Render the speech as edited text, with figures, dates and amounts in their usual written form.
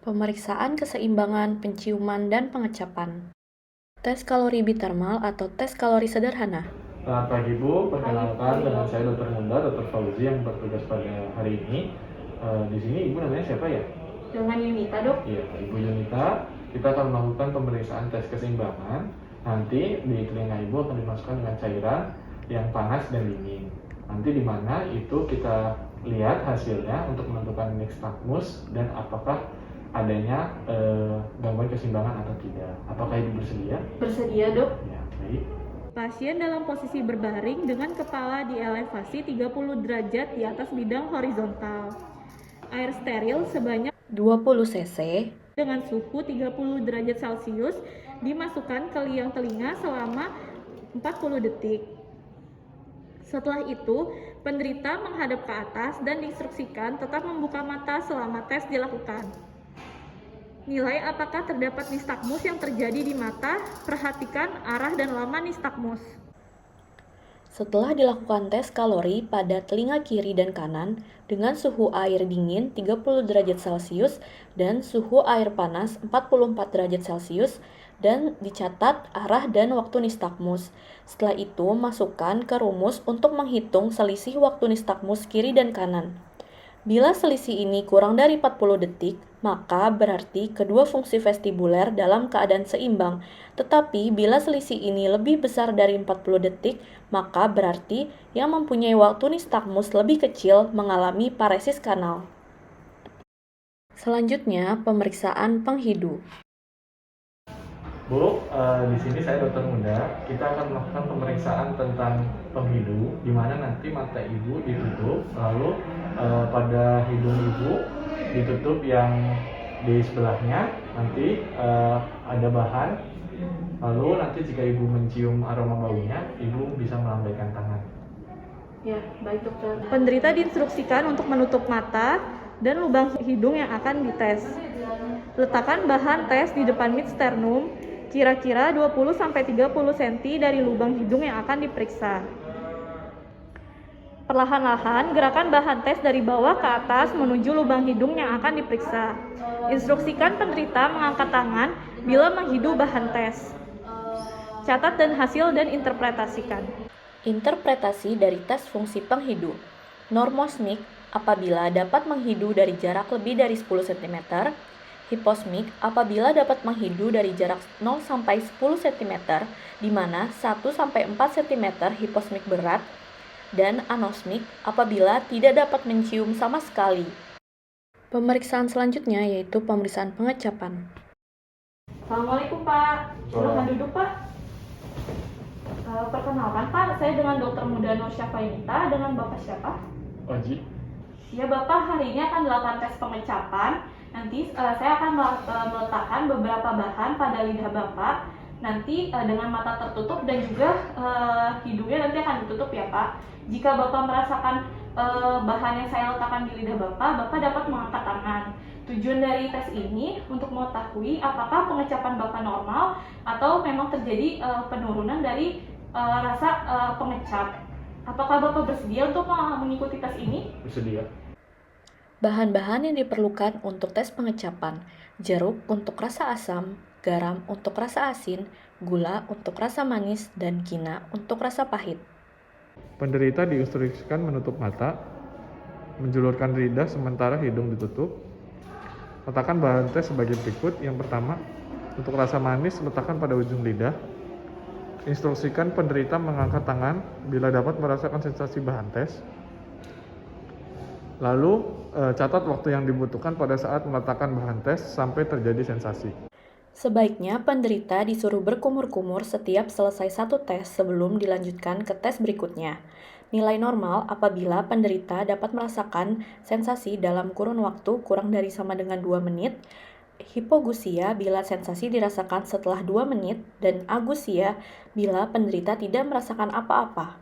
Pemeriksaan keseimbangan penciuman dan pengecapan. Tes kalori bitermal atau tes kalori sederhana. Selamat pagi Bu, perkenalkan dengan saya Dr. Munda, Dr. Fauzi yang bertugas pada hari ini. Di sini Ibu namanya siapa ya? Dengan Yunita, Dok. Iya, Ibu Yunita. Kita akan melakukan pemeriksaan tes keseimbangan. Nanti di telinga Ibu akan dimasukkan dengan cairan yang panas dan dingin. Nanti di mana itu kita lihat hasilnya untuk menentukan nixtagmus dan apakah adanya gangguan keseimbangan atau tidak. Apakah Ibu bersedia? Bersedia, Dok. Ya, baik. Pasien dalam posisi berbaring dengan kepala di elevasi 30 derajat di atas bidang horizontal. Air steril sebanyak 20 cc. dengan suhu 30 derajat Celcius dimasukkan ke liang telinga selama 40 detik. Setelah itu, penderita menghadap ke atas dan diinstruksikan tetap membuka mata selama tes dilakukan. Nilai apakah terdapat nistagmus yang terjadi di mata, perhatikan arah dan lama nistagmus. Setelah dilakukan tes kalori pada telinga kiri dan kanan dengan suhu air dingin 30 derajat Celcius dan suhu air panas 44 derajat Celcius dan dicatat arah dan waktu nistagmus. Setelah itu, masukkan ke rumus untuk menghitung selisih waktu nistagmus kiri dan kanan. Bila selisih ini kurang dari 40 detik, maka berarti kedua fungsi vestibuler dalam keadaan seimbang. Tetapi bila selisih ini lebih besar dari 40 detik, maka berarti yang mempunyai waktu nistagmus lebih kecil mengalami paresis kanal. Selanjutnya, pemeriksaan penghidu. Bu, di sini saya Dr. Munda. Kita akan melakukan pemeriksaan tentang penghidu, di mana nanti mata Ibu ditutup, lalu pada hidung Ibu ditutup yang di sebelahnya, nanti ada bahan, lalu nanti jika Ibu mencium aroma baunya, Ibu bisa melambaikan tangan. Ya, baik, Dokter. Penderita diinstruksikan untuk menutup mata dan lubang hidung yang akan dites. Letakkan bahan tes di depan midsternum, kira-kira 20-30 cm dari lubang hidung yang akan diperiksa. Perlahan-lahan, gerakan bahan tes dari bawah ke atas menuju lubang hidung yang akan diperiksa. Instruksikan penderita mengangkat tangan bila menghidu bahan tes. Catat dan hasil dan interpretasikan. Interpretasi dari tes fungsi penghidu. Normosmik apabila dapat menghidu dari jarak lebih dari 10 cm, hiposmik apabila dapat menghidu dari jarak 0 sampai 10 cm, di mana 1 sampai 4 cm hiposmik berat, dan anosmik apabila tidak dapat mencium sama sekali. Pemeriksaan selanjutnya yaitu pemeriksaan pengecapan. Assalamualaikum, Pak. Silahkan duduk, Pak. Perkenalkan, Pak, saya dengan Dr. Muda Nur Syafainita. Dengan Bapak siapa? Oji. Ya, Bapak, hari ini akan dilakukan tes pengecapan. Nanti saya akan meletakkan beberapa bahan pada lidah Bapak. Nanti dengan mata tertutup dan juga hidungnya nanti akan ditutup ya, Pak. Jika Bapak merasakan bahan yang saya letakkan di lidah Bapak dapat mengangkat tangan. Tujuan dari tes ini untuk mengetahui apakah pengecapan Bapak normal atau memang terjadi penurunan dari rasa pengecap. Apakah Bapak bersedia untuk mengikuti tes ini? Bersedia. Bahan-bahan yang diperlukan untuk tes pengecapan: jeruk untuk rasa asam, garam untuk rasa asin, gula untuk rasa manis, dan kina untuk rasa pahit. Penderita diinstruksikan menutup mata, menjulurkan lidah sementara hidung ditutup. Letakkan bahan tes sebagai berikut. Yang pertama, untuk rasa manis letakkan pada ujung lidah. Instruksikan penderita mengangkat tangan bila dapat merasakan sensasi bahan tes. Lalu catat waktu yang dibutuhkan pada saat meletakkan bahan tes sampai terjadi sensasi. Sebaiknya penderita disuruh berkumur-kumur setiap selesai satu tes sebelum dilanjutkan ke tes berikutnya. Nilai normal apabila penderita dapat merasakan sensasi dalam kurun waktu kurang dari sama dengan 2 menit, hipogusia bila sensasi dirasakan setelah 2 menit, dan agusia bila penderita tidak merasakan apa-apa.